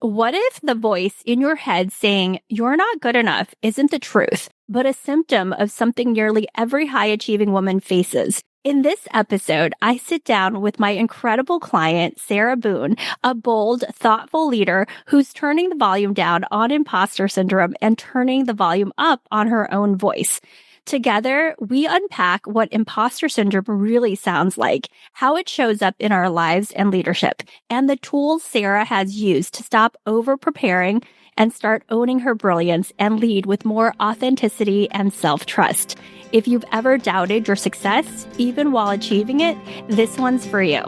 What if the voice in your head saying you're not good enough isn't the truth, but a symptom of something nearly every high-achieving woman faces? In this episode, I sit down with my incredible client, Sarah Boone, a bold, thoughtful leader who's turning the volume down on imposter syndrome and turning the volume up on her own voice. Together, we unpack what imposter syndrome really sounds like, how it shows up in our lives and leadership, and the tools Sarah has used to stop over-preparing and start owning her brilliance and lead with more authenticity and self-trust. If you've ever doubted your success, even while achieving it, this one's for you.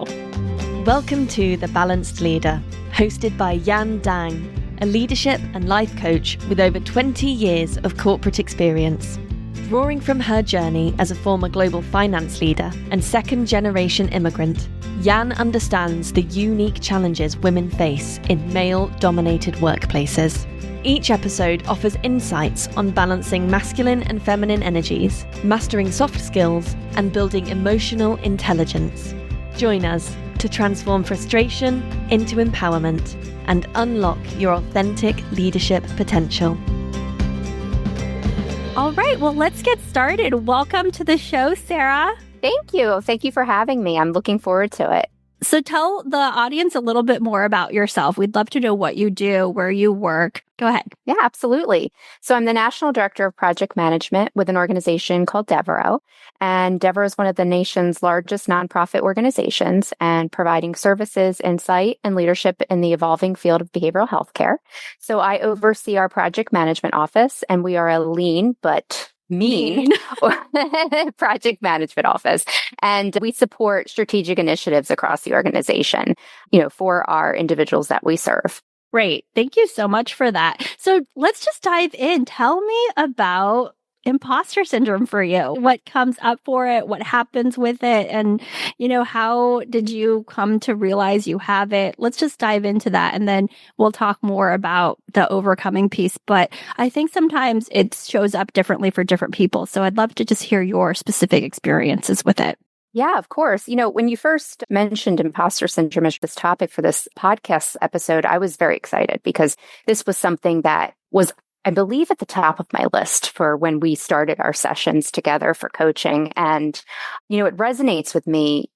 Welcome to The Balanced Leader, hosted by Yan Dang, a leadership and life coach with over 20 years of corporate experience. Drawing from her journey as a former global finance leader and second-generation immigrant, Yan understands the unique challenges women face in male-dominated workplaces. Each episode offers insights on balancing masculine and feminine energies, mastering soft skills, and building emotional intelligence. Join us to transform frustration into empowerment and unlock your authentic leadership potential. All right, well, let's get started. Welcome to the show, Sarah. Thank you. Thank you for having me. I'm looking forward to it. So tell the audience a little bit more about yourself. We'd love to know what you do, where you work. Go ahead. Yeah, absolutely. So I'm the National Director of Project Management with an organization called Devereux. And Devereux is one of the nation's largest nonprofit organizations and providing services, insight, and leadership in the evolving field of behavioral health care. So I oversee our project management office, and we are a lean but mean project management office. And we support strategic initiatives across the organization, for our individuals that we serve. Great. Thank you so much for that. So let's just dive in. Tell me about imposter syndrome for you. What comes up for it? What happens with it? And, how did you come to realize you have it? Let's just dive into that. And then we'll talk more about the overcoming piece. But I think sometimes it shows up differently for different people. So I'd love to just hear your specific experiences with it. Yeah, of course. When you first mentioned imposter syndrome as this topic for this podcast episode, I was very excited because this was something that was, I believe, at the top of my list for when we started our sessions together for coaching. And, it resonates with me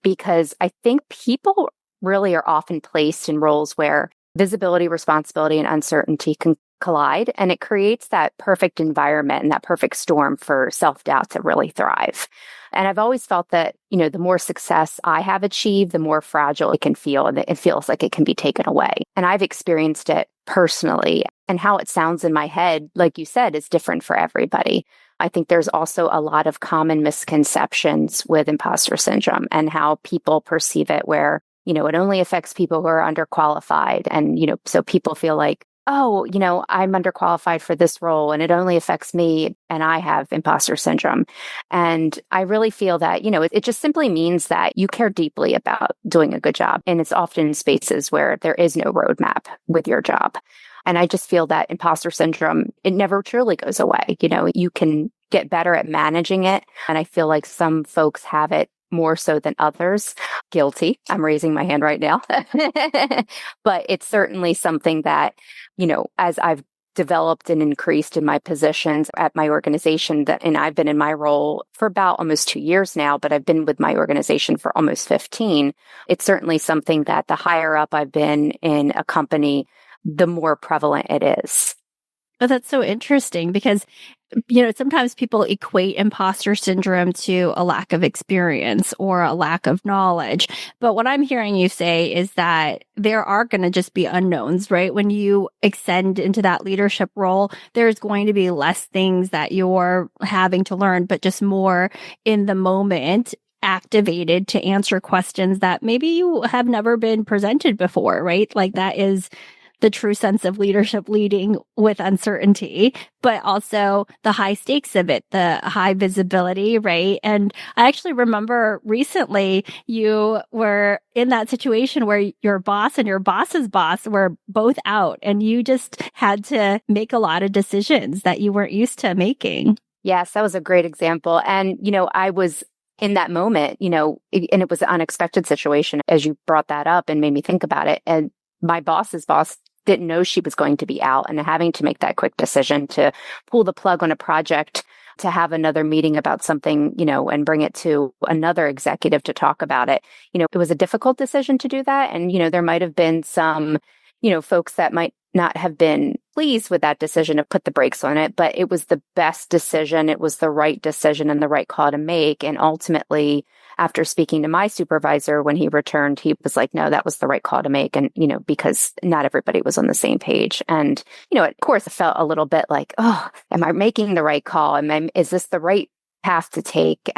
because I think people really are often placed in roles where visibility, responsibility, and uncertainty can collide. And it creates that perfect environment and that perfect storm for self-doubt to really thrive. And I've always felt that, the more success I have achieved, the more fragile it can feel, and it feels like it can be taken away. And I've experienced it personally, and how it sounds in my head, like you said, is different for everybody. I think there's also a lot of common misconceptions with imposter syndrome and how people perceive it, where, it only affects people who are underqualified. And, so people feel like, oh, I'm underqualified for this role and it only affects me and I have imposter syndrome. And I really feel that, it just simply means that you care deeply about doing a good job. And it's often in spaces where there is no roadmap with your job. And I just feel that imposter syndrome, it never truly goes away. You can get better at managing it. And I feel like some folks have it more so than others. Guilty. I'm raising my hand right now. But it's certainly something that, as I've developed and increased in my positions at my organization, and I've been in my role for about almost 2 years now, but I've been with my organization for almost 15. It's certainly something that the higher up I've been in a company, the more prevalent it is. Oh, that's so interesting because, sometimes people equate imposter syndrome to a lack of experience or a lack of knowledge. But what I'm hearing you say is that there are going to just be unknowns, right? When you extend into that leadership role, there's going to be less things that you're having to learn, but just more in the moment, activated to answer questions that maybe you have never been presented before, right? Like that is the true sense of leadership, leading with uncertainty, but also the high stakes of it, the high visibility, right? And I actually remember recently you were in that situation where your boss and your boss's boss were both out and you just had to make a lot of decisions that you weren't used to making. Yes, that was a great example. And, I was in that moment, and it was an unexpected situation as you brought that up and made me think about it. And my boss's boss didn't know she was going to be out, and having to make that quick decision to pull the plug on a project, to have another meeting about something, and bring it to another executive to talk about it. It was a difficult decision to do that. And, there might have been some, folks that might not have been pleased with that decision to put the brakes on it, but it was the best decision. It was the right decision and the right call to make. And ultimately, after speaking to my supervisor, when he returned, he was like, no, that was the right call to make. And, because not everybody was on the same page. And, of course, it felt a little bit like, oh, am I making the right call? Is this the right path to take?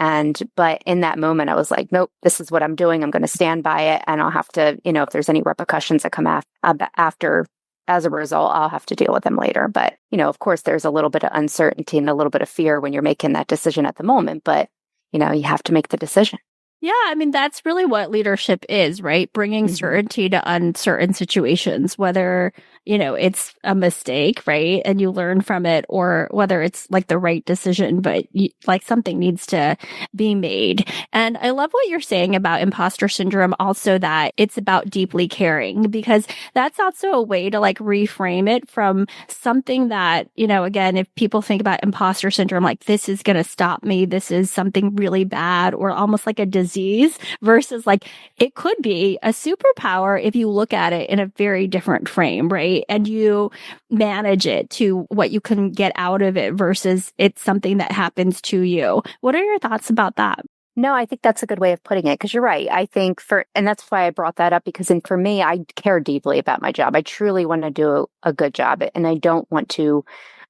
But in that moment, I was like, nope, this is what I'm doing. I'm going to stand by it. And I'll have to, if there's any repercussions that come after, as a result, I'll have to deal with them later. But, of course, there's a little bit of uncertainty and a little bit of fear when you're making that decision at the moment. But, you have to make the decision. Yeah, that's really what leadership is, right? Bringing certainty to uncertain situations, whether, it's a mistake, right? And you learn from it, or whether it's like the right decision, but like something needs to be made. And I love what you're saying about imposter syndrome, also that it's about deeply caring, because that's also a way to like reframe it from something that, again, if people think about imposter syndrome, like this is going to stop me, this is something really bad, or almost like a disease, versus like it could be a superpower if you look at it in a very different frame, right? And you manage it to what you can get out of it versus it's something that happens to you. What are your thoughts about that? No, I think that's a good way of putting it, because you're right. I think and that's why I brought that up, because for me, I care deeply about my job. I truly want to do a good job, and I don't want to,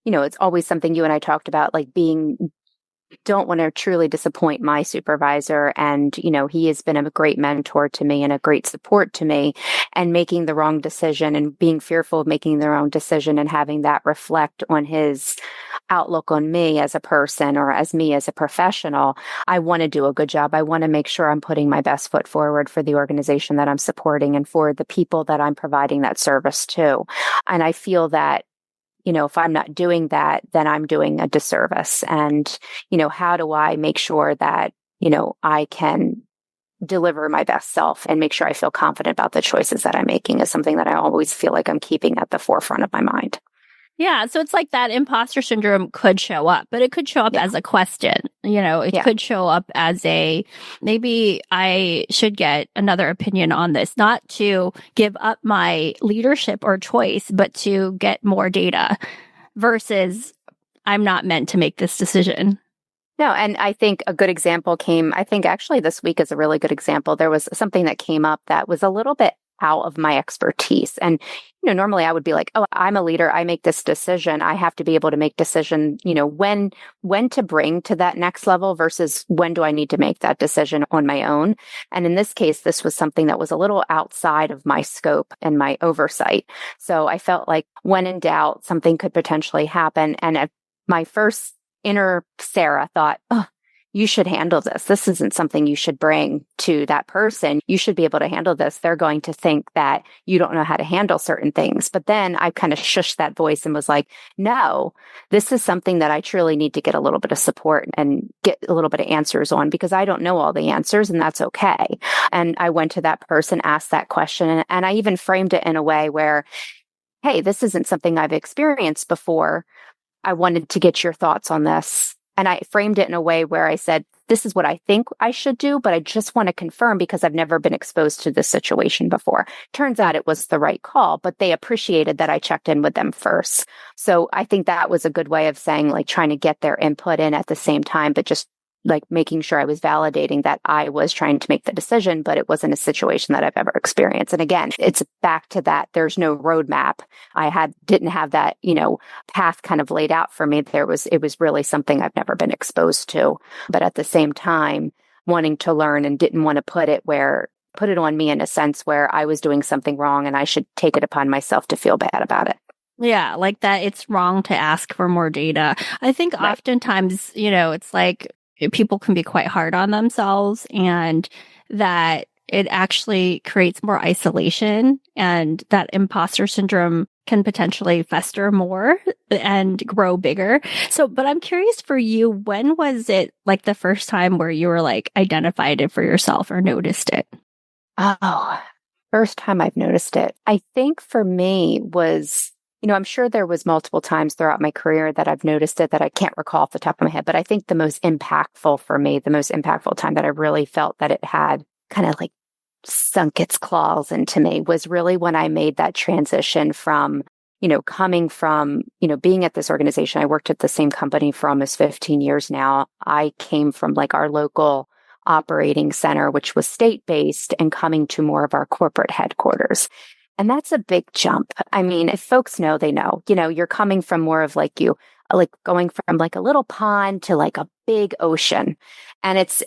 it's always something you and I talked about, like don't want to truly disappoint my supervisor. And, he has been a great mentor to me and a great support to me, and making the wrong decision and being fearful of making the wrong decision and having that reflect on his outlook on me as a person or as me as a professional. I want to do a good job. I want to make sure I'm putting my best foot forward for the organization that I'm supporting and for the people that I'm providing that service to. And I feel that if I'm not doing that, then I'm doing a disservice. And, how do I make sure that, I can deliver my best self and make sure I feel confident about the choices that I'm making, is something that I always feel like I'm keeping at the forefront of my mind. Yeah. So it's like that imposter syndrome could show up, but it could show up as a question. It could show up as maybe I should get another opinion on this, not to give up my leadership or choice, but to get more data, versus I'm not meant to make this decision. No, and I think a good example I think actually this week is a really good example. There was something that came up that was a little bit out of my expertise. And, normally I would be like, oh, I'm a leader. I make this decision. I have to be able to make decision, when to bring to that next level versus when do I need to make that decision on my own. And in this case, this was something that was a little outside of my scope and my oversight. So I felt like when in doubt, something could potentially happen. And my first inner Sarah thought, oh, you should handle this. This isn't something you should bring to that person. You should be able to handle this. They're going to think that you don't know how to handle certain things. But then I kind of shushed that voice and was like, no, this is something that I truly need to get a little bit of support and get a little bit of answers on, because I don't know all the answers, and that's okay. And I went to that person, asked that question, and I even framed it in a way where, hey, this isn't something I've experienced before. I wanted to get your thoughts on this. And I framed it in a way where I said, this is what I think I should do, but I just want to confirm because I've never been exposed to this situation before. Turns out it was the right call, but they appreciated that I checked in with them first. So I think that was a good way of saying, like, trying to get their input in at the same time, but just like making sure I was validating that I was trying to make the decision, but it wasn't a situation that I've ever experienced. And again, it's back to that. There's no roadmap. Didn't have that, path kind of laid out for me. It was really something I've never been exposed to, but at the same time, wanting to learn and didn't want to put it on me in a sense where I was doing something wrong and I should take it upon myself to feel bad about it. Yeah, like that it's wrong to ask for more data. I think oftentimes, it's like people can be quite hard on themselves, and that it actually creates more isolation, and that imposter syndrome can potentially fester more and grow bigger. So, but I'm curious for you, when was it like the first time where you were like identified it for yourself or noticed it? Oh, first time I've noticed it, I think for me was, I'm sure there was multiple times throughout my career that I've noticed it that I can't recall off the top of my head. But I think the most impactful for me, the most impactful time that I really felt that it had kind of like sunk its claws into me was really when I made that transition from, coming from, being at this organization. I worked at the same company for almost 15 years now. I came from like our local operating center, which was state-based, and coming to more of our corporate headquarters. And that's a big jump. I mean, if folks know, they know, you're coming from more of like going from like a little pond to like a big ocean. And it's,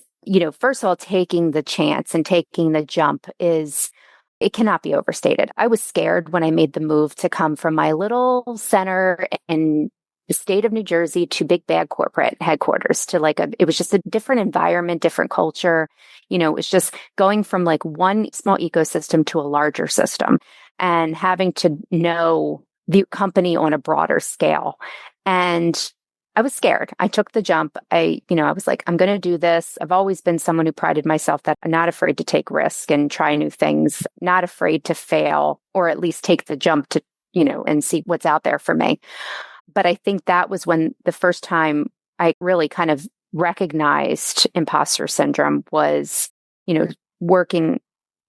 first of all, taking the chance and taking the jump it cannot be overstated. I was scared when I made the move to come from my little center in the state of New Jersey to big bad corporate headquarters to it was just a different environment, different culture. It was just going from like one small ecosystem to a larger system and having to know the company on a broader scale. And I was scared. I took the jump. I was like, I'm going to do this. I've always been someone who prided myself that I'm not afraid to take risk and try new things, not afraid to fail, or at least take the jump to, and see what's out there for me. But I think that was when the first time I really kind of recognized imposter syndrome was, working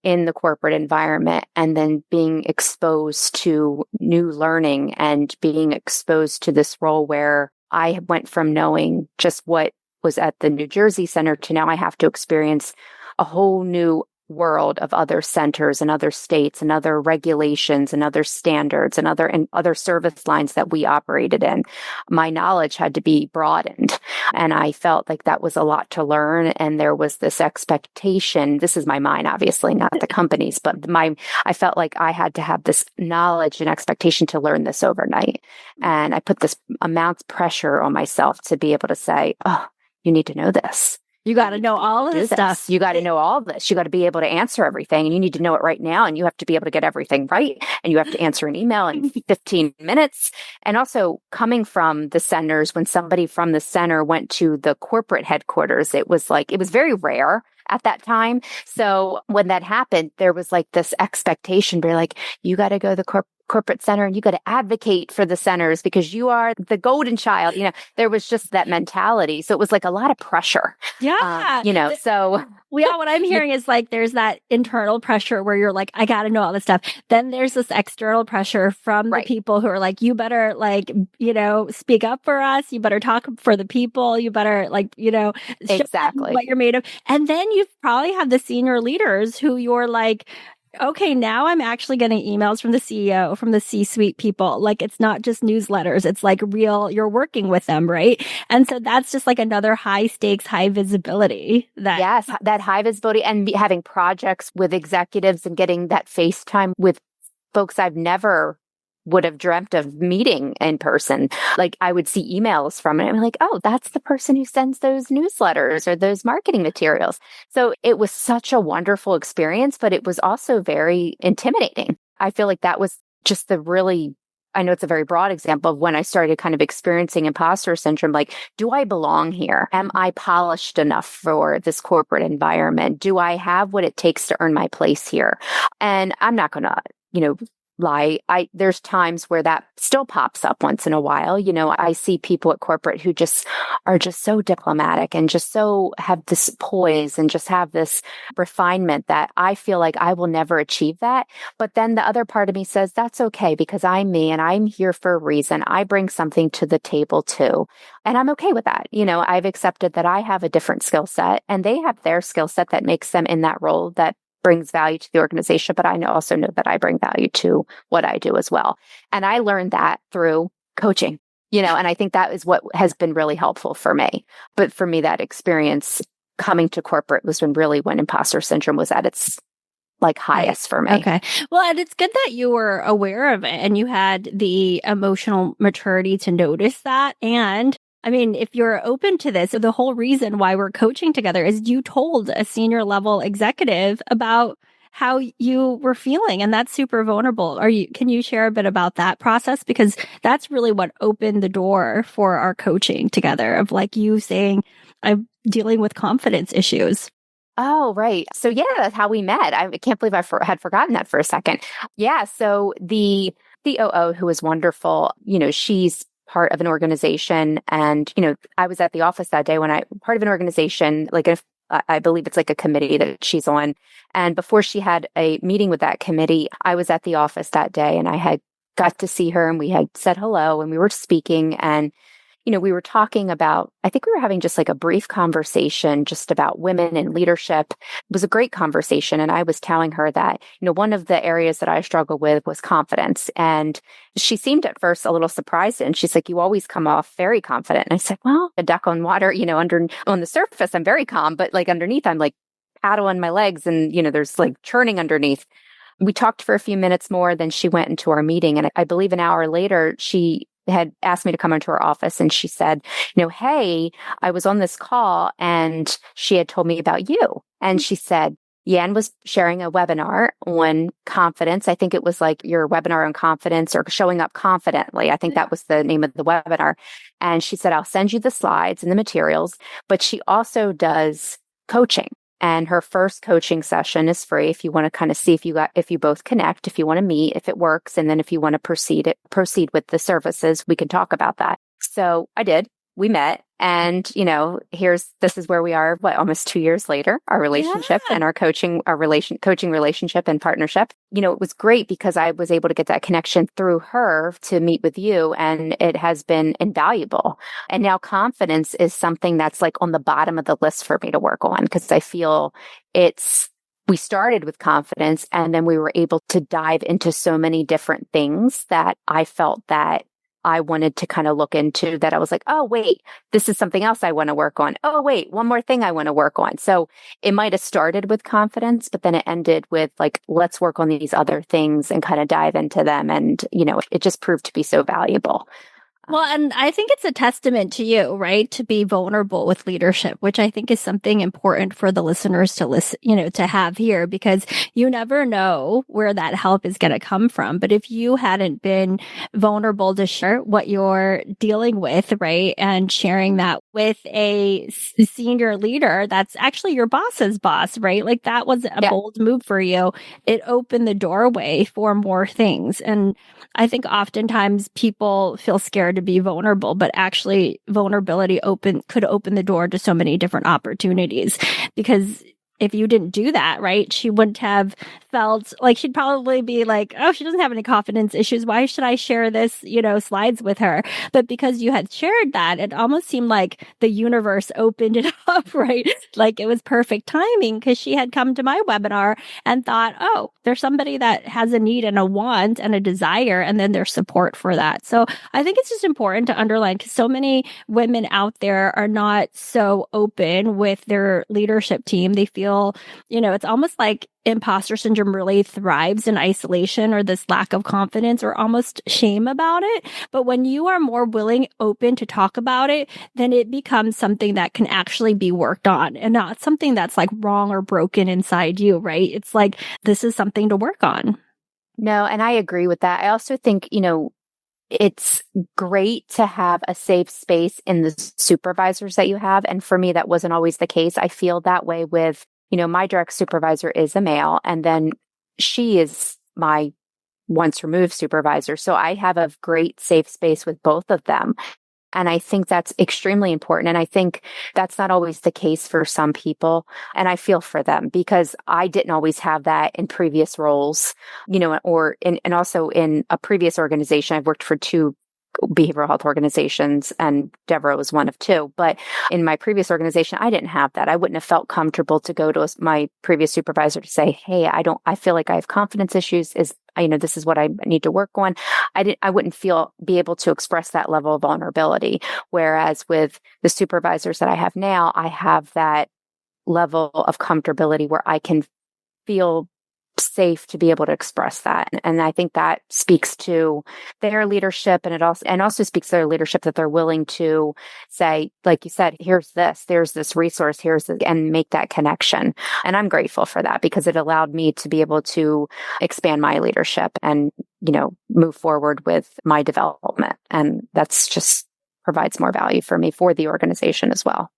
in the corporate environment and then being exposed to new learning and being exposed to this role where I went from knowing just what was at the New Jersey center to now I have to experience a whole new world of other centers and other states and other regulations and other standards and other service lines that we operated in. My knowledge had to be broadened. And I felt like that was a lot to learn. And there was this expectation. This is my mind, obviously, not the company's, but I felt like I had to have this knowledge and expectation to learn this overnight. And I put this immense pressure on myself to be able to say, oh, you need to know this. You got to know all of this stuff. You got to know all of this. You got to be able to answer everything, and you need to know it right now. And you have to be able to get everything right. And you have to answer an email in 15 minutes. And also coming from the centers, when somebody from the center went to the corporate headquarters, it was very rare at that time. So when that happened, there was like this expectation, be like, you got to go to the corporate center and you got to advocate for the centers because you are the golden child. There was just that mentality. So it was like a lot of pressure. Yeah. So what I'm hearing is like, there's that internal pressure where you're like, I got to know all this stuff. Then there's this external pressure from the people who are like, you better speak up for us. You better talk for the people. You better exactly what you're made of. And then you probably have the senior leaders who you're like, okay, now I'm actually getting emails from the CEO, from the C-suite people. Like, it's not just newsletters. It's like real, you're working with them, right? And so that's just like another high stakes, high visibility. Yes, that high visibility and having projects with executives and getting that FaceTime with folks I've never would have dreamt of meeting in person. Like I would see emails from it. I'm like, oh, that's the person who sends those newsletters or those marketing materials. So it was such a wonderful experience, but it was also very intimidating. I feel like that was just I know it's a very broad example of when I started kind of experiencing imposter syndrome. Like, do I belong here? Am I polished enough for this corporate environment? Do I have what it takes to earn my place here? And I'm not going to, lie. There's times where that still pops up once in a while. I see people at corporate who just are just so diplomatic and just so have this poise and just have this refinement that I feel like I will never achieve that. But then the other part of me says, that's okay because I'm me and I'm here for a reason. I bring something to the table too. And I'm okay with that. I've accepted that I have a different skill set and they have their skill set that makes them in that role that brings value to the organization, but I also know that I bring value to what I do as well. And I learned that through coaching, and I think that is what has been really helpful for me. But for me, that experience coming to corporate was when imposter syndrome was at its highest for me. Okay. Well, and it's good that you were aware of it and you had the emotional maturity to notice that. And I mean, if you're open to this, the whole reason why we're coaching together is you told a senior level executive about how you were feeling, and that's super vulnerable. Can you share a bit about that process? Because that's really what opened the door for our coaching together of like you saying, I'm dealing with confidence issues. Oh, right. So yeah, that's how we met. I can't believe had forgotten that for a second. Yeah. So the COO, who was wonderful, she's part of an organization, and I was at the office that day when part of an organization, like if I believe it's like a committee that she's on. And before she had a meeting with that committee, I was at the office that day, and I had got to see her, and we had said hello, and we were speaking, and we were talking about, I think we were having just like a brief conversation just about women and leadership. It was a great conversation. And I was telling her that, one of the areas that I struggle with was confidence. And she seemed at first a little surprised. And she's like, you always come off very confident. And I said, well, a duck on water, on the surface, I'm very calm, but like underneath, I'm like paddling my legs and, there's like churning underneath. We talked for a few minutes more, then she went into our meeting. And I believe an hour later, she had asked me to come into her office, and she said, hey, I was on this call and she had told me about you. And she said, Yan was sharing a webinar on confidence. I think it was like your webinar on confidence or showing up confidently. I think that was the name of the webinar. And she said, I'll send you the slides and the materials, but she also does coaching. And her first coaching session is free if you want to kind of see if you both connect, if you want to meet, if it works. And then if you want to proceed with the services, we can talk about that. So I did. We met, and this is where we are. Almost 2 years later, our relationship and our coaching relationship and partnership. It was great because I was able to get that connection through her to meet with you, and it has been invaluable. And now confidence is something that's like on the bottom of the list for me to work on, because I feel we started with confidence, and then we were able to dive into so many different things that I felt that I wanted to kind of look into, that I was like, oh, wait, this is something else I want to work on. Oh, wait, one more thing I want to work on. So it might have started with confidence, but then it ended with like, let's work on these other things and kind of dive into them. And, it just proved to be so valuable. Well, and I think it's a testament to you, right? To be vulnerable with leadership, which I think is something important for the listeners to listen, to have here, because you never know where that help is going to come from. But if you hadn't been vulnerable to share what you're dealing with, right? And sharing that with a senior leader, that's actually your boss's boss, right? Like that was a bold move for you. It opened the doorway for more things. And I think oftentimes people feel scared to be vulnerable, but actually vulnerability could open the door to so many different opportunities, because if you didn't do that, right, she wouldn't have felt like, she'd probably be like, oh, she doesn't have any confidence issues. Why should I share this, slides with her? But because you had shared that, it almost seemed like the universe opened it up, right? Like it was perfect timing, because she had come to my webinar and thought, oh, there's somebody that has a need and a want and a desire, and then there's support for that. So I think it's just important to underline, because so many women out there are not so open with their leadership team. They feel, it's almost like imposter syndrome really thrives in isolation, or this lack of confidence or almost shame about it. But when you are more willing, open to talk about it, then it becomes something that can actually be worked on, and not something that's like wrong or broken inside you, right? It's like, this is something to work on. No, and I agree with that. I also think, it's great to have a safe space in the supervisors that you have. And for me, that wasn't always the case. I feel that way with, my direct supervisor is a male, and then she is my once removed supervisor. So I have a great safe space with both of them. And I think that's extremely important. And I think that's not always the case for some people. And I feel for them, because I didn't always have that in previous roles, and also in a previous organization. I've worked for 2 behavioral health organizations, and Devereux was one of 2. But in my previous organization, I didn't have that. I wouldn't have felt comfortable to go to my previous supervisor to say, hey, I feel like I have confidence issues. This is what I need to work on. I wouldn't be able to express that level of vulnerability. Whereas with the supervisors that I have now, I have that level of comfortability where I can feel safe to be able to express that. And I think that speaks to their leadership, and it also speaks to their leadership, that they're willing to say, like you said, there's this resource, and make that connection. And I'm grateful for that, because it allowed me to be able to expand my leadership and, move forward with my development. And that's just provides more value for me, for the organization as well.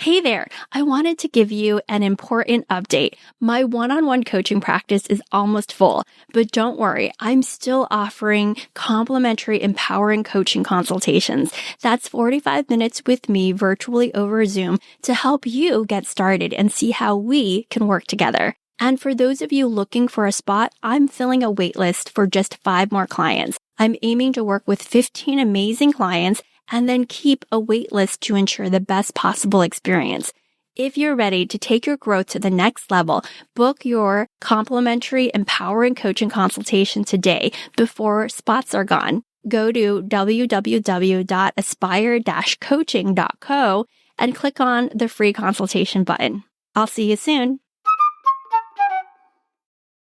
Hey there, I wanted to give you an important update. My one-on-one coaching practice is almost full, but don't worry, I'm still offering complimentary empowering coaching consultations. That's 45 minutes with me virtually over Zoom to help you get started and see how we can work together. And for those of you looking for a spot, I'm filling a wait list for just 5 more clients. I'm aiming to work with 15 amazing clients and then keep a wait list to ensure the best possible experience. If you're ready to take your growth to the next level, book your complimentary empowering coaching consultation today before spots are gone. Go to www.aspire-coaching.co and click on the free consultation button. I'll see you soon.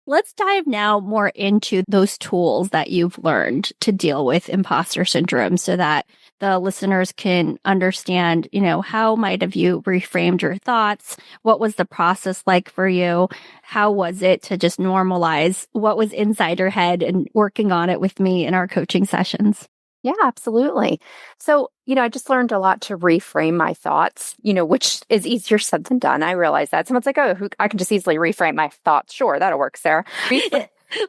Let's dive now more into those tools that you've learned to deal with imposter syndrome so that the listeners can understand, how might have you reframed your thoughts? What was the process like for you? How was it to just normalize what was inside your head and working on it with me in our coaching sessions? Yeah, absolutely. So, I just learned a lot to reframe my thoughts, which is easier said than done. I realize that. Someone's like, oh, I can just easily reframe my thoughts. Sure, that'll work, Sarah.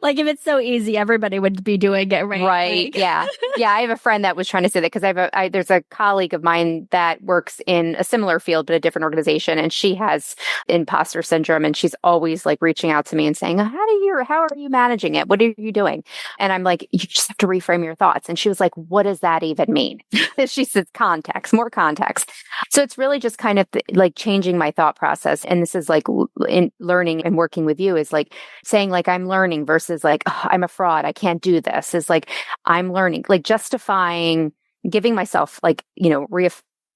Like if it's so easy, everybody would be doing it, right? Right. Yeah. Yeah. I have a friend that was trying to say that because there's a colleague of mine that works in a similar field, but a different organization. And she has imposter syndrome. And she's always like reaching out to me and saying, how are you managing it? What are you doing? And I'm like, you just have to reframe your thoughts. And she was like, what does that even mean? She says more context. So it's really just kind of like changing my thought process. And this is like in learning and working with you is like saying like, I'm learning versus like, oh, I'm a fraud. I can't do this is like, I'm learning, like justifying, giving myself like,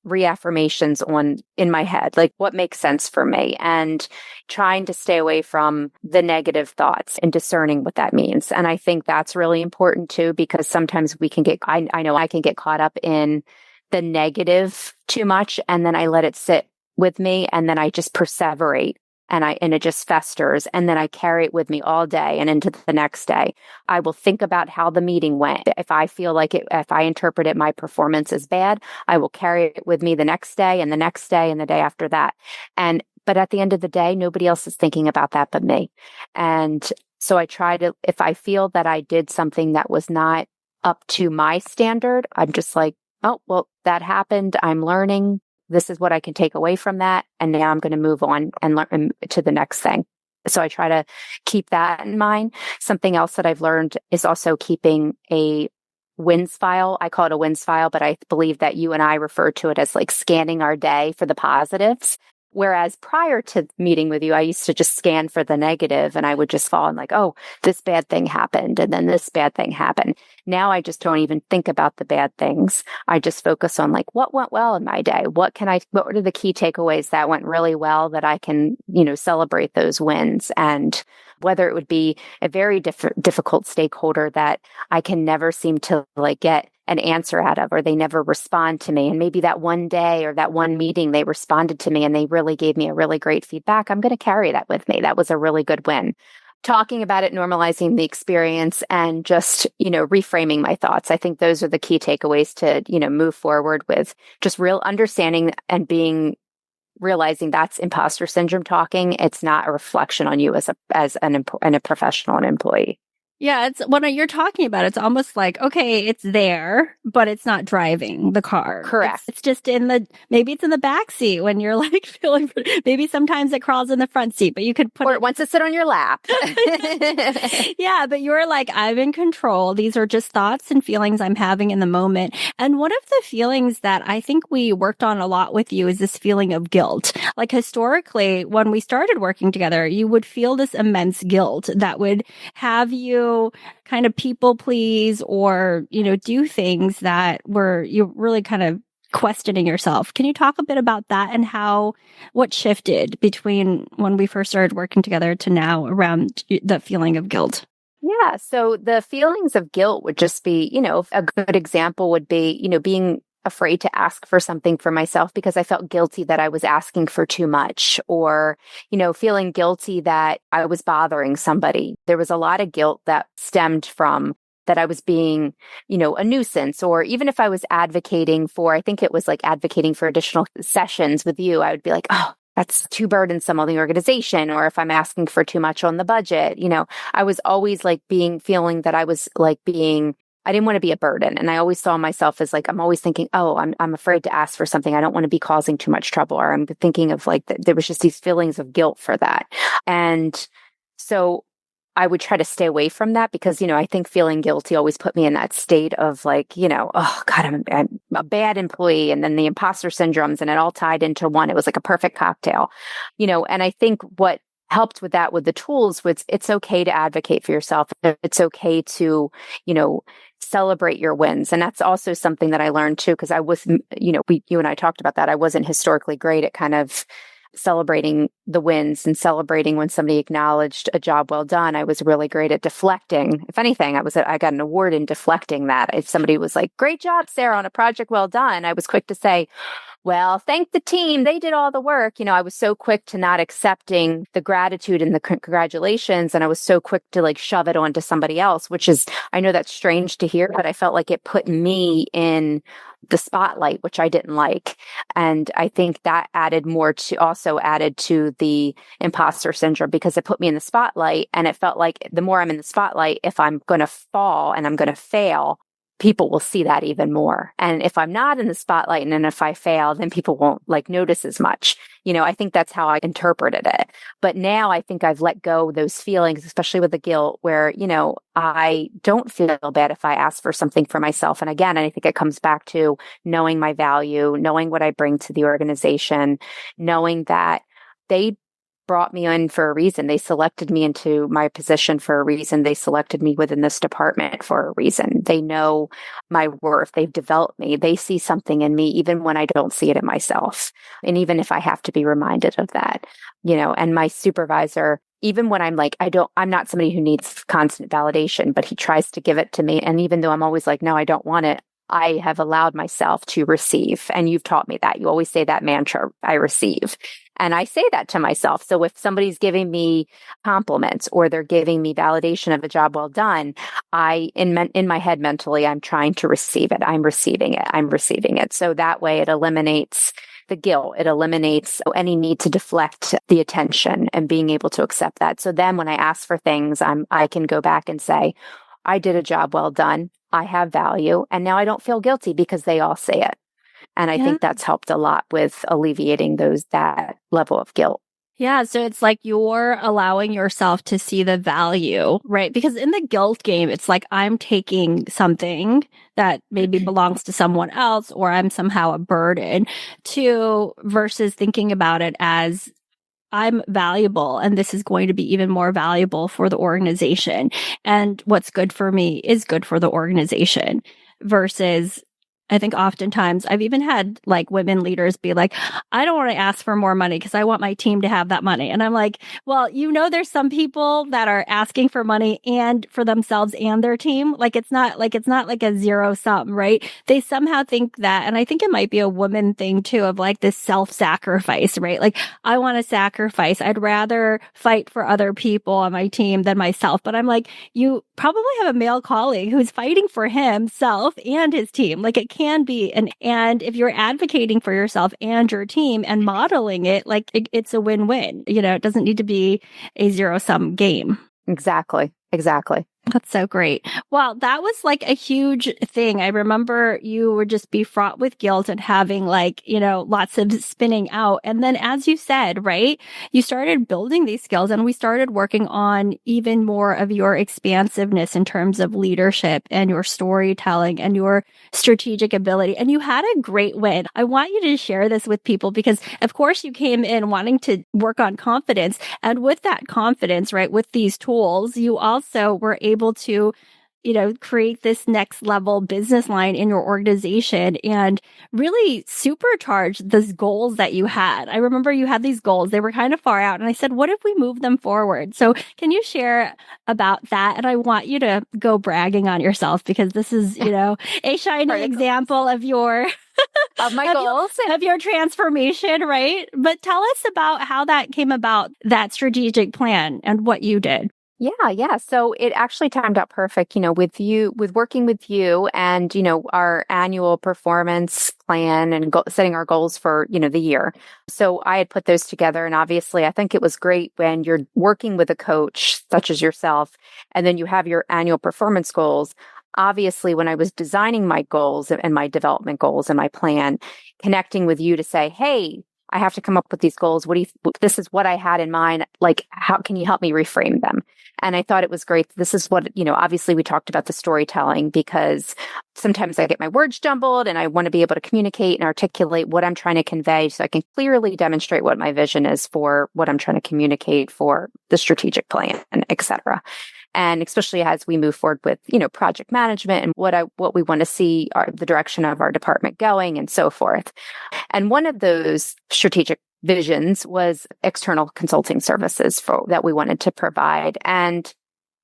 reaffirmations in my head, like what makes sense for me and trying to stay away from the negative thoughts and discerning what that means. And I think that's really important too, because sometimes we can I know I can get caught up in the negative too much. And then I let it sit with me and then I just perseverate and it just festers. And then I carry it with me all day and into the next day. I will think about how the meeting went. If I feel like if I interpret it, my performance is bad, I will carry it with me the next day and the next day and the day after that. But at the end of the day, nobody else is thinking about that but me. And so I try to, if I feel that I did something that was not up to my standard, I'm just like, oh, well, that happened. I'm learning. This is what I can take away from that. And now I'm going to move on and learn to the next thing. So I try to keep that in mind. Something else that I've learned is also keeping a wins file. I call it a wins file, but I believe that you and I refer to it as like scanning our day for the positives. Whereas prior to meeting with you, I used to just scan for the negative and I would just fall in like, oh, this bad thing happened. And then this bad thing happened. Now I just don't even think about the bad things. I just focus on like what went well in my day. What are the key takeaways that went really well that I can, celebrate those wins. And whether it would be a very difficult stakeholder that I can never seem to like get an answer out of, or they never respond to me. And maybe that one day or that one meeting, they responded to me and they really gave me a really great feedback. I'm going to carry that with me. That was a really good win. Talking about it, normalizing the experience and just, reframing my thoughts. I think those are the key takeaways to, move forward with just real understanding and realizing that's imposter syndrome talking. It's not a reflection on you as a professional and employee. Yeah, it's when you're talking about it, it's almost like, okay, it's there, but it's not driving the car. Correct. It's just maybe it's in the back seat when you're like feeling, maybe sometimes it crawls in the front seat, but you could or it wants to sit on your lap. Yeah, but you're like, I'm in control. These are just thoughts and feelings I'm having in the moment. And one of the feelings that I think we worked on a lot with you is this feeling of guilt. Like historically, when we started working together, you would feel this immense guilt that would have you kind of people please or, do things that you're really kind of questioning yourself. Can you talk a bit about that and what shifted between when we first started working together to now around the feeling of guilt? Yeah. So the feelings of guilt would just be, a good example would be, being afraid to ask for something for myself because I felt guilty that I was asking for too much or, feeling guilty that I was bothering somebody. There was a lot of guilt that stemmed from that I was being, a nuisance, or even if I was advocating for, I think it was like advocating for additional sessions with you, I would be like, oh, that's too burdensome on the organization. Or if I'm asking for too much on the budget, I was always like feeling that I was like I didn't want to be a burden. And I always saw myself as like, I'm always thinking, oh, I'm afraid to ask for something. I don't want to be causing too much trouble. Or I'm thinking of like, there was just these feelings of guilt for that. And so I would try to stay away from that because, I think feeling guilty always put me in that state of like, oh God, I'm a bad employee. And then the imposter syndromes, and it all tied into one. It was like a perfect cocktail, and I think what helped with that with the tools was it's okay to advocate for yourself. It's okay to, celebrate your wins. And that's also something that I learned too, because I was, you and I talked about that. I wasn't historically great at kind of celebrating the wins and celebrating when somebody acknowledged a job well done. I was really great at deflecting. If anything, I got an award in deflecting that. If somebody was like, great job, Sarah, on a project well done, I was quick to say, well, thank the team. They did all the work. I was so quick to not accepting the gratitude and the congratulations. And I was so quick to like shove it onto somebody else, which is, I know that's strange to hear, but I felt like it put me in the spotlight, which I didn't like. And I think that added to the imposter syndrome because it put me in the spotlight. And it felt like the more I'm in the spotlight, if I'm going to fall and I'm going to fail, people will see that even more. And if I'm not in the spotlight and then if I fail, then people won't like notice as much. I think that's how I interpreted it. But now I think I've let go of those feelings, especially with the guilt where, I don't feel bad if I ask for something for myself. And again, I think it comes back to knowing my value, knowing what I bring to the organization, knowing that they brought me in for a reason. They selected me into my position for a reason. They selected me within this department for a reason. They know my worth. They've developed me. They see something in me, even when I don't see it in myself. And even if I have to be reminded of that, and my supervisor, even when I'm like, I'm not somebody who needs constant validation, but he tries to give it to me. And even though I'm always like, no, I don't want it, I have allowed myself to receive. And you've taught me that. You always say that mantra, I receive. And I say that to myself. So if somebody's giving me compliments or they're giving me validation of a job well done, in my head mentally, I'm trying to receive it. I'm receiving it. I'm receiving it. So that way it eliminates the guilt. It eliminates any need to deflect the attention and being able to accept that. So then when I ask for things, I can go back and say, I did a job well done. I have value. And now I don't feel guilty because they all say it. And I think that's helped a lot with alleviating that level of guilt. Yeah. So it's like you're allowing yourself to see the value, right? Because in the guilt game, it's like I'm taking something that maybe belongs to someone else or I'm somehow a burden versus thinking about it as I'm valuable and this is going to be even more valuable for the organization. And what's good for me is good for the organization versus I think oftentimes I've even had like women leaders be like, I don't want to ask for more money because I want my team to have that money. And I'm like, well, there's some people that are asking for money and for themselves and their team. It's not like a zero sum, right? They somehow think that, and I think it might be a woman thing too, of like this self-sacrifice, right? Like I want to sacrifice. I'd rather fight for other people on my team than myself. But I'm like, you probably have a male colleague who's fighting for himself and his team. Like it can be. And if you're advocating for yourself and your team and modeling it, like it's a win-win. It doesn't need to be a zero-sum game. Exactly. That's so great. Well, that was like a huge thing. I remember you would just be fraught with guilt and having lots of spinning out. And then as you said, right, you started building these skills and we started working on even more of your expansiveness in terms of leadership and your storytelling and your strategic ability. And you had a great win. I want you to share this with people because of course you came in wanting to work on confidence. And with that confidence, right, with these tools, you also were able to, create this next level business line in your organization and really supercharge those goals that you had. I remember you had these goals. They were kind of far out. And I said, what if we move them forward? So can you share about that? And I want you to go bragging on yourself because this is, a shining example of your of my goals of your transformation, right? But tell us about how that came about, that strategic plan and what you did. Yeah. So it actually timed out perfect, with working with you and, our annual performance plan and setting our goals for, the year. So I had put those together. And obviously, I think it was great when you're working with a coach such as yourself, and then you have your annual performance goals. Obviously, when I was designing my goals and my development goals and my plan, connecting with you to say, hey, I have to come up with these goals. This is what I had in mind. Like, how can you help me reframe them? And I thought it was great. This is what, obviously we talked about the storytelling because sometimes I get my words jumbled and I want to be able to communicate and articulate what I'm trying to convey so I can clearly demonstrate what my vision is for what I'm trying to communicate for the strategic plan, and et cetera. And especially as we move forward with, project management and what we want to see the direction of our department going and so forth. And one of those strategic visions was external consulting services that we wanted to provide. And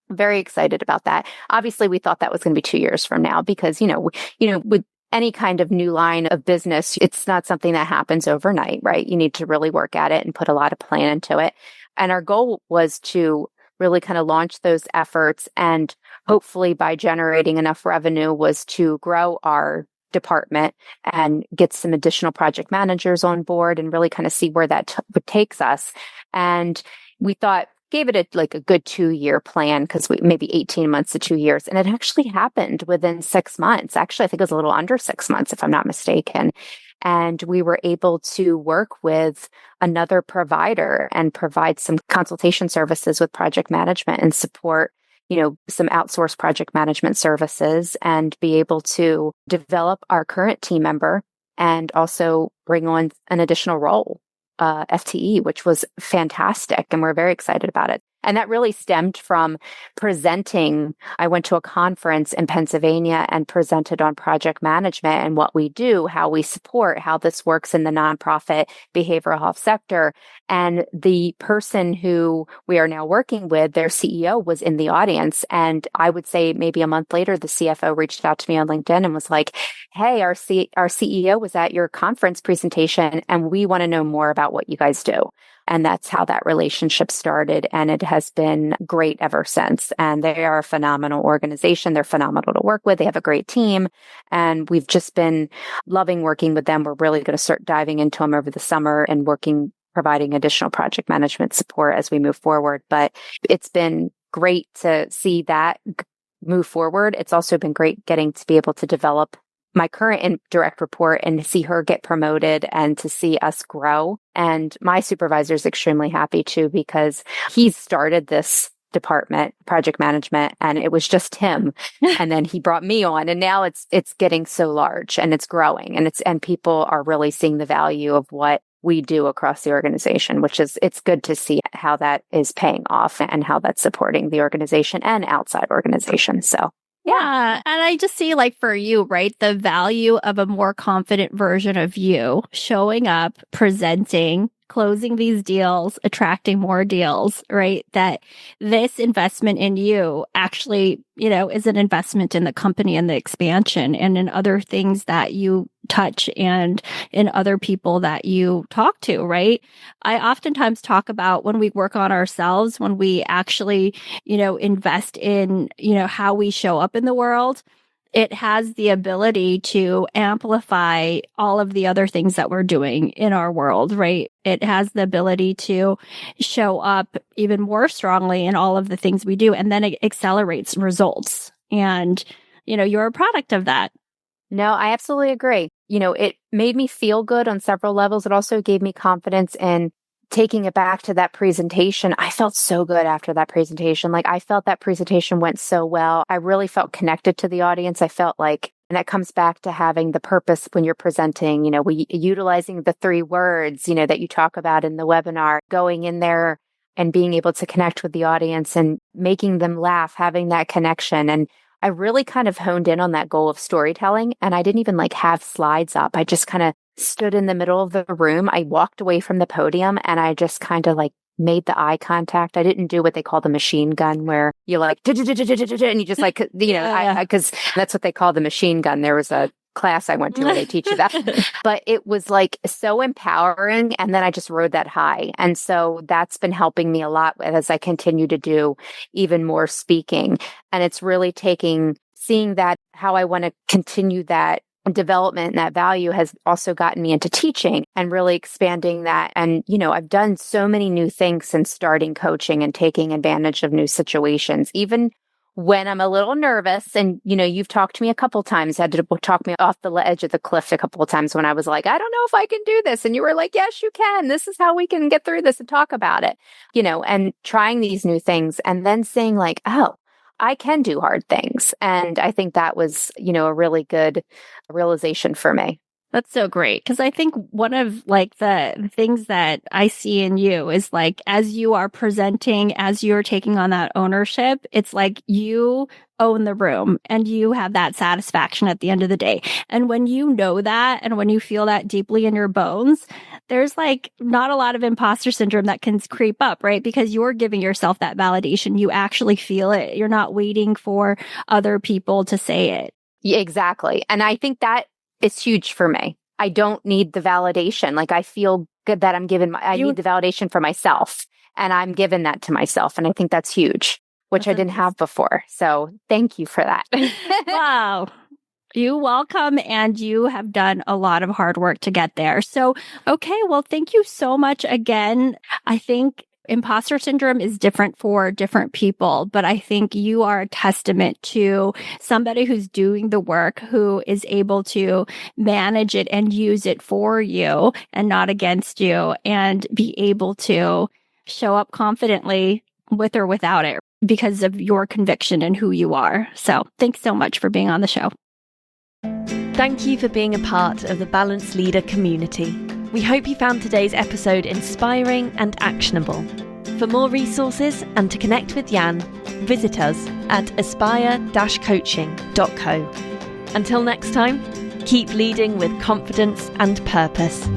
very excited about that. Obviously, we thought that was going to be 2 years from now because, with any kind of new line of business, it's not something that happens overnight, right? You need to really work at it and put a lot of plan into it. And our goal was to really kind of launch those efforts. And hopefully by generating enough revenue was to grow our department and get some additional project managers on board and really kind of see where that takes us. And we gave it a good 2-year plan because maybe 18 months to 2 years. And it actually happened within 6 months. Actually, I think it was a little under 6 months, if I'm not mistaken. And we were able to work with another provider and provide some consultation services with project management and support, some outsourced project management services and be able to develop our current team member and also bring on an additional role, FTE, which was fantastic. And we're very excited about it. And that really stemmed from presenting. I went to a conference in Pennsylvania and presented on project management and what we do, how we support, how this works in the nonprofit behavioral health sector. And the person who we are now working with, their CEO, was in the audience. And I would say maybe a month later, the CFO reached out to me on LinkedIn and was like, hey, our CEO was at your conference presentation and we want to know more about what you guys do. And that's how that relationship started. And it has been great ever since. And they are a phenomenal organization. They're phenomenal to work with. They have a great team. And we've just been loving working with them. We're really going to start diving into them over the summer and providing additional project management support as we move forward. But it's been great to see that move forward. It's also been great getting to be able to develop my current direct report and to see her get promoted and to see us grow. And my supervisor is extremely happy too, because he started this department, project management, and it was just him. And then he brought me on, and now it's getting so large and it's growing, and people are really seeing the value of what we do across the organization, it's good to see how that is paying off and how that's supporting the organization and outside organizations. So yeah. And I just see, like, for you, right, the value of a more confident version of you showing up, presenting, closing these deals, attracting more deals, right? That this investment in you actually, is an investment in the company and the expansion and in other things that you touch and in other people that you talk to, right? I oftentimes talk about when we work on ourselves, when we actually, invest in, how we show up in the world, it has the ability to amplify all of the other things that we're doing in our world, right? It has the ability to show up even more strongly in all of the things we do. And then it accelerates results. And, you're a product of that. No, I absolutely agree. It made me feel good on several levels. It also gave me confidence in taking it back to that presentation. I felt so good after that presentation. Like, I felt that presentation went so well. I really felt connected to the audience. I felt like, and that comes back to having the purpose when you're presenting, utilizing the 3 words, that you talk about in the webinar, going in there and being able to connect with the audience and making them laugh, having that connection. And I really kind of honed in on that goal of storytelling. And I didn't even have slides up. I just kind of stood in the middle of the room. I walked away from the podium and I just kind of made the eye contact. I didn't do what they call the machine gun, where you and you just because that's what they call the machine gun. There was a class I went to where they teach you that. But it was like so empowering. And then I just rode that high. And so that's been helping me a lot as I continue to do even more speaking. And it's really seeing that how I want to continue that development and that value has also gotten me into teaching and really expanding that. And, I've done so many new things since starting coaching and taking advantage of new situations, even when I'm a little nervous. And, you've talked to me a couple times, had to talk me off the edge of the cliff a couple of times when I was like, I don't know if I can do this. And you were like, yes, you can. This is how we can get through this and talk about it, and trying these new things and then saying like, oh, I can do hard things. And I think that was, a really good realization for me. That's so great. Because I think one of like the things that I see in you is like, as you are presenting, as you're taking on that ownership, it's like you own the room and you have that satisfaction at the end of the day. And when you know that, and when you feel that deeply in your bones, there's like not a lot of imposter syndrome that can creep up, right? Because you're giving yourself that validation. You actually feel it. You're not waiting for other people to say it. Yeah, exactly. And I think that is huge for me. I don't need the validation. Like I feel good that I'm given, I need the validation for myself, and I'm given that to myself. And I think that's huge, which I didn't have before. So thank you for that. Wow. You're welcome. And you have done a lot of hard work to get there. So, okay. Well, thank you so much again. I think imposter syndrome is different for different people, but I think you are a testament to somebody who's doing the work, who is able to manage it and use it for you and not against you, and be able to show up confidently with or without it because of your conviction and who you are. So thanks so much for being on the show. Thank you for being a part of the Balanced Leader community. We hope you found today's episode inspiring and actionable. For more resources and to connect with Jan, visit us at aspire-coaching.co. Until next time, keep leading with confidence and purpose.